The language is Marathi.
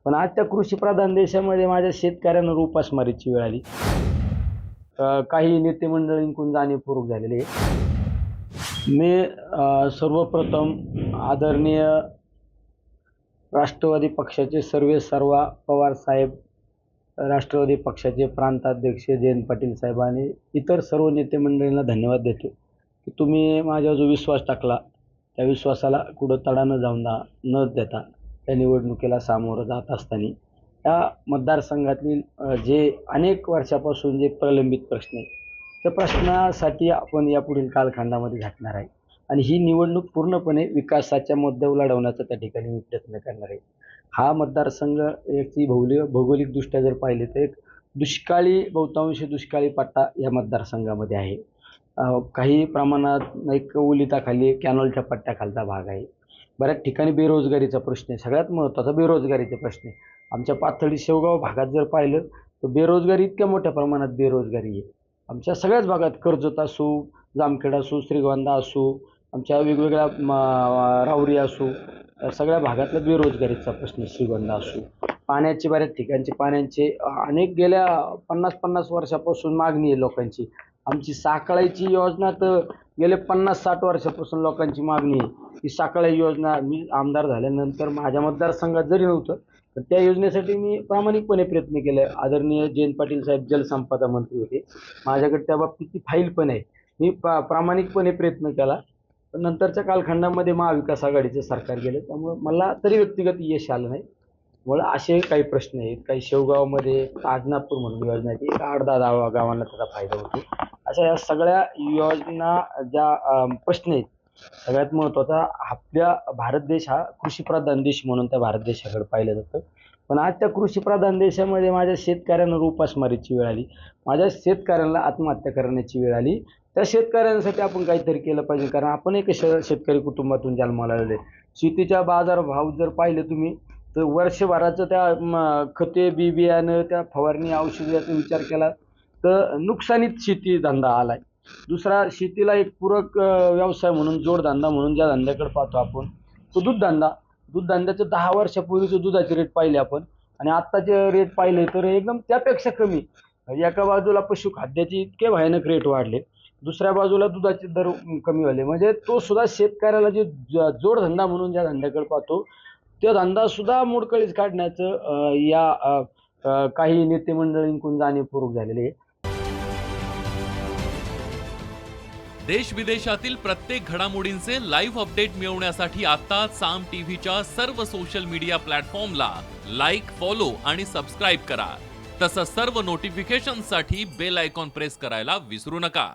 पण आज त्या कृषीप्रधान देशामध्ये माझ्या शेतकऱ्यांवर उपासमारीची वेळ आली. काही नेते मंडळींकडून जाणीवपूर्वक झालेले आहे. मी सर्वप्रथम आदरणीय राष्ट्रवादी पक्षाचे सर्वेसर्वा पवार साहेब, राष्ट्रवादी पक्षाचे प्रांताध्यक्ष जयंत पाटील साहेब आणि इतर सर्व नेते मंडळींना धन्यवाद देतो की तुम्ही माझ्यावर जो विश्वास टाकला त्या विश्वासाला कुठं तडा न देता त्या निवडणुकीला सामोरं जात असताना त्या मतदारसंघातील जे अनेक वर्षापासून जे प्रलंबित प्रश्न आहेत त्या प्रश्नासाठी आपण यापुढील कालखंडामध्ये झटणार आहे आणि ही निवडणूक पूर्णपणे विकासाच्या मुद्द्यावर लढवण्याचा त्या ठिकाणी मी प्रयत्न करणार आहे. हा मतदारसंघ याची भौगोलिकदृष्ट्या जर पाहिले तर एक बहुतांशी दुष्काळी पट्टा या मतदारसंघामध्ये आहे. काही प्रमाणात एक ओलिताखाली कॅनॉलच्या पट्ट्याखालचा भाग आहे. बऱ्याच ठिकाणी बेरोजगारीचा प्रश्न आहे. सगळ्यात महत्त्वाचा बेरोजगारीचा प्रश्न आहे. आमच्या पाथर्डी शेवगाव भागात जर पाहिलं तर बेरोजगारी इतक्या मोठ्या प्रमाणात बेरोजगारी आहे. आमच्या सगळ्याच भागात कर्जत असो, जामखेड असो, श्रीगोंदा असो, आमच्या वेगवेगळ्या राहुरी असो, सगळ्या भागातला बेरोजगारीचा प्रश्न श्रीगोंदा असो. पाण्याचे बऱ्याच ठिकाणचे पाण्याचे अनेक गेल्या 50-50 वर्षापासून मागणी आहे लोकांची. आमची साखळाईची योजना तर गेले 50-60 वर्षापासून लोकांची मागणी आहे की साखळाई योजना. मी आमदार झाल्यानंतर माझ्या मतदारसंघात जरी नव्हतं तर त्या योजनेसाठी मी प्रामाणिकपणे प्रयत्न केले. आदरणीय जयंत पाटील साहेब जलसंपदा मंत्री होते. माझ्याकडे त्या बाबतीची फाईल पण आहे. मी प्रामाणिकपणे प्रयत्न केला. पण नंतरच्या कालखंडामध्ये महाविकास आघाडीचं सरकार गेलं त्यामुळे मला तरी व्यक्तिगत यश आलं नाही. मला असे काही प्रश्न आहेत. काही शेवगावमध्ये ताजनापूर म्हणून योजना आहे, एक 8-10 गावांना त्याचा फायदा होतो. अशा या सगळ्या योजना ज्या प्रश्न आहेत सगळ्यात महत्त्वाचा आपल्या भारत देश हा कृषीप्रधान देश म्हणून त्या भारत देशाकडे पाहिलं जातं. पण आज त्या कृषीप्रधान देशामध्ये माझ्या शेतकऱ्यांवर उपासमारीची वेळ आली. माझ्या शेतकऱ्यांना आत्महत्या करण्याची वेळ आली. त्या शेतकऱ्यांसाठी आपण काहीतरी केलं पाहिजे कारण आपण एक शेतकरी कुटुंबातून जन्माला आलेले. शेतीच्या बाजारभाव जर पाहिले तुम्ही तर वर्षभराचं त्या खते बियाणं त्या फवारणी औषध याचा विचार केला तर नुकसानीत शेती धंदा आलाय. दुसरा शेतीला एक पूरक व्यवसाय म्हणून जोडधंदा म्हणून ज्या धंद्याकडे पाहतो आपण तो दूधधंद्याचं 10 वर्षापूर्वीचं दुधाचे रेट पाहिले आपण आणि आत्ताचे रेट पाहिले तर एकदम त्यापेक्षा कमी. एका बाजूला पशुखाद्याचे इतके भयानक रेट वाढले, दुसऱ्या बाजूला दुधाचे दर कमी झाले. म्हणजे तो सुद्धा शेतकऱ्याला जे जोडधंदा म्हणून ज्या धंद्याकडे पाहतो तो धंदा सुद्धा मोडकळीस काढण्याचं या काही नेते मंडळींकडून जाणीवपूर्वक झालेले आहे. देश विदेशातील प्रत्येक घडामोडींचे लाईव्ह अपडेट मिळवण्यासाठी आता साम टीव्हीच्या सर्व सोशल मीडिया प्लॅटफॉर्मला लाईक, फॉलो आणि सबस्क्राईब करा. तसंच सर्व नोटिफिकेशनसाठी बेल आयकॉन प्रेस करायला विसरू नका.